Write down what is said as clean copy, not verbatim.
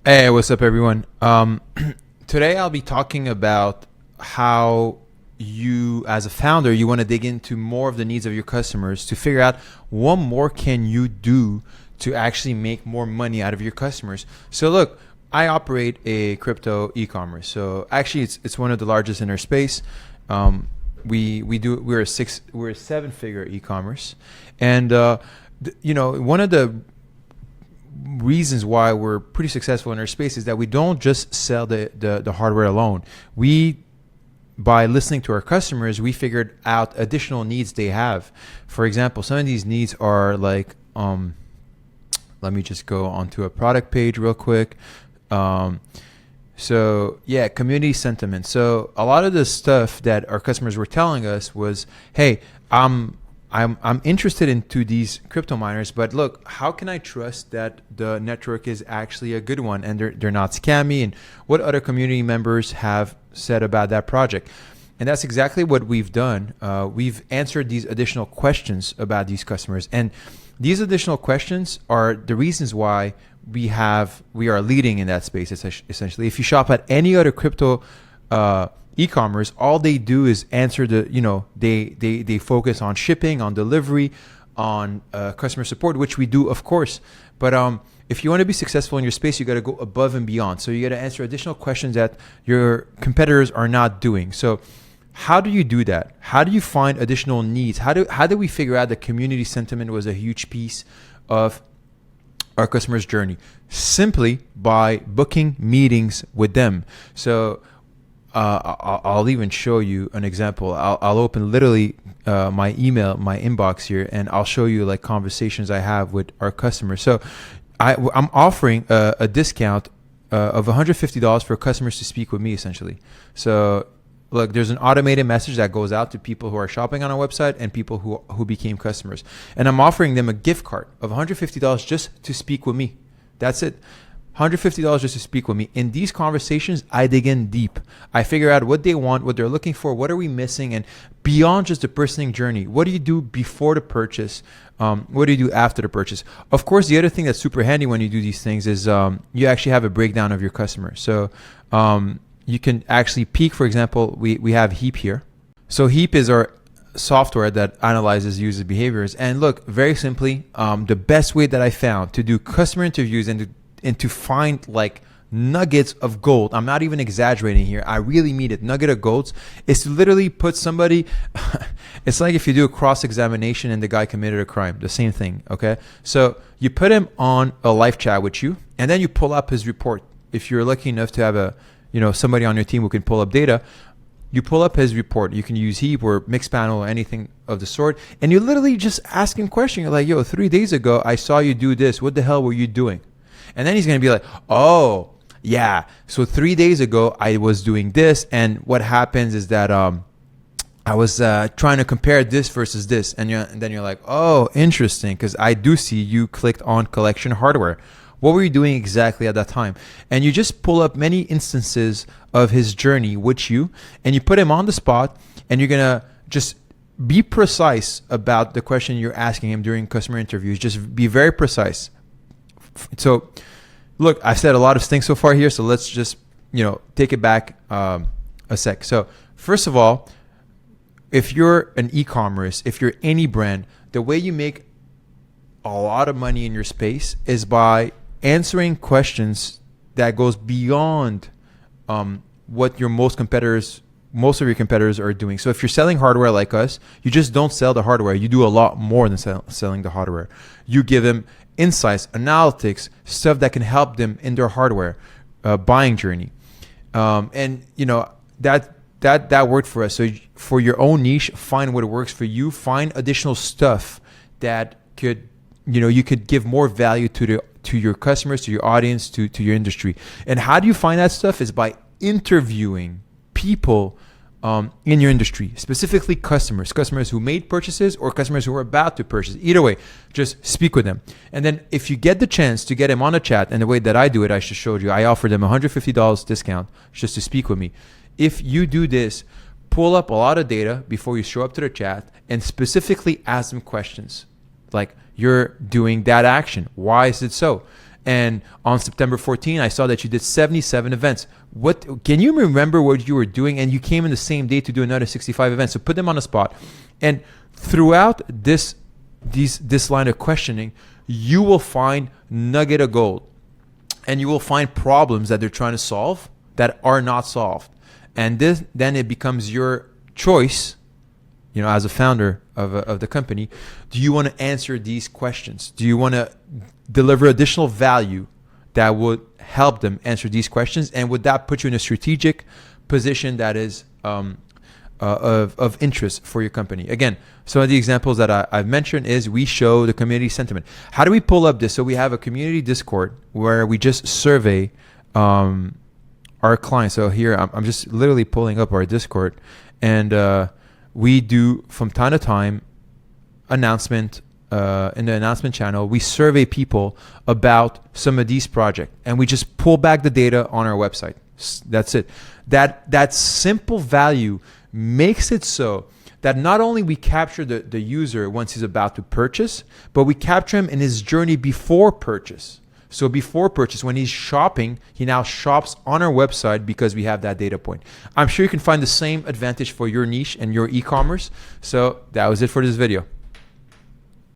Hey, what's up, everyone? Today I'll be talking about how you, as a founder, you want to dig into more of the needs of your customers to figure out what more can you do to actually make more money out of your customers. So, look, I operate a crypto e-commerce. So, actually, it's one of the largest in our space. We're a seven-figure e-commerce, and one of the reasons why we're pretty successful in our space is that we don't just sell the hardware alone. By listening to our customers, we figured out additional needs they have. For example, some of these needs are like, let me just go onto a product page real quick. Community sentiment. So a lot of the stuff that our customers were telling us was, hey, I'm interested into these crypto miners, but look, how can I trust that the network is actually a good one and they're not scammy? And what other community members have said about that project? And that's exactly what we've done. We've answered these additional questions about these customers, and these additional questions are the reasons why we are leading in that space. Essentially, if you shop at any other crypto e-commerce, all they do is answer they focus on shipping, on delivery, on customer support, which we do, of course. But if you want to be successful in your space, you got to go above and beyond. So you got to answer additional questions that your competitors are not doing. So how do you do that? How do you find additional needs? How do we figure out that community sentiment was a huge piece of our customer's journey? Simply by booking meetings with them. So I'll even show you an example. I'll open literally my inbox here, and I'll show you like conversations I have with our customers. So I'm offering a discount of $150 for customers to speak with me, essentially. So look, there's an automated message that goes out to people who are shopping on our website and people who became customers. And I'm offering them a gift card of $150 just to speak with me. That's it. $150 just to speak with me. In these conversations, I dig in deep. I figure out what they want, what they're looking for, what are we missing, and beyond just the purchasing journey, what do you do before the purchase? What do you do after the purchase? Of course, the other thing that's super handy when you do these things is you actually have a breakdown of your customer. So you can actually peek, for example, we have Heap here. So Heap is our software that analyzes user behaviors. And look, very simply, the best way that I found to do customer interviews and to find like nuggets of gold, I'm not even exaggerating here, I really mean it, nugget of golds, is to literally put somebody it's like if you do a cross-examination and the guy committed a crime, the same thing. Okay, so you put him on a live chat with you, and then you pull up his report. If you're lucky enough to have somebody on your team who can pull up data, you pull up his report. You can use Heap or Mixpanel or anything of the sort, and you literally just ask him questions. You're like, yo, 3 days ago I saw you do this, what the hell were you doing? And then he's going to be like, oh, yeah, so 3 days ago I was doing this. And what happens is that I was trying to compare this versus this. And then you're like, oh, interesting, because I do see you clicked on collection hardware. What were you doing exactly at that time? And you just pull up many instances of his journey with you, and you put him on the spot, and you're going to just be precise about the question you're asking him during customer interviews. Just be very precise. So, look, I've said a lot of things so far here, so let's just, take it back a sec. So, first of all, if you're an e-commerce, if you're any brand, the way you make a lot of money in your space is by answering questions that goes beyond what most of your competitors are doing. So if you're selling hardware like us, you just don't sell the hardware. You do a lot more than selling the hardware. You give them insights, analytics, stuff that can help them in their hardware buying journey. That worked for us. So for your own niche, find what works for you. Find additional stuff that could, you could give more value to your customers, to your audience, to your industry. And how do you find that stuff? Is by interviewing people in your industry, specifically customers who made purchases or customers who are about to purchase. Either way, just speak with them. And then if you get the chance to get them on a chat, and the way that I do it, I just showed you, I offer them $150 discount just to speak with me. If you do this, pull up a lot of data before you show up to the chat and specifically ask them questions like, you're doing that action, why is it so? And on September 14, I saw that you did 77 events. What can you remember what you were doing? And you came in the same day to do another 65 events. So put them on the spot. And throughout this line of questioning, you will find nugget of gold. And you will find problems that they're trying to solve that are not solved. And then it becomes your choice, as a founder of the company. Do you want to answer these questions? Do you want to deliver additional value that would help them answer these questions? And would that put you in a strategic position that is of interest for your company? Again, some of the examples that I've mentioned is we show the community sentiment. How do we pull up this? So we have a community Discord where we just survey our clients. So here I'm just literally pulling up our Discord, and we do from time to time announcement in the announcement channel. We survey people about some of these projects, and we just pull back the data on our website. That's it. That simple value makes it so that not only we capture the user once he's about to purchase, but we capture him in his journey before purchase. So before purchase, when he's shopping, he now shops on our website because we have that data point. I'm sure you can find the same advantage for your niche and your e-commerce. So that was it for this video.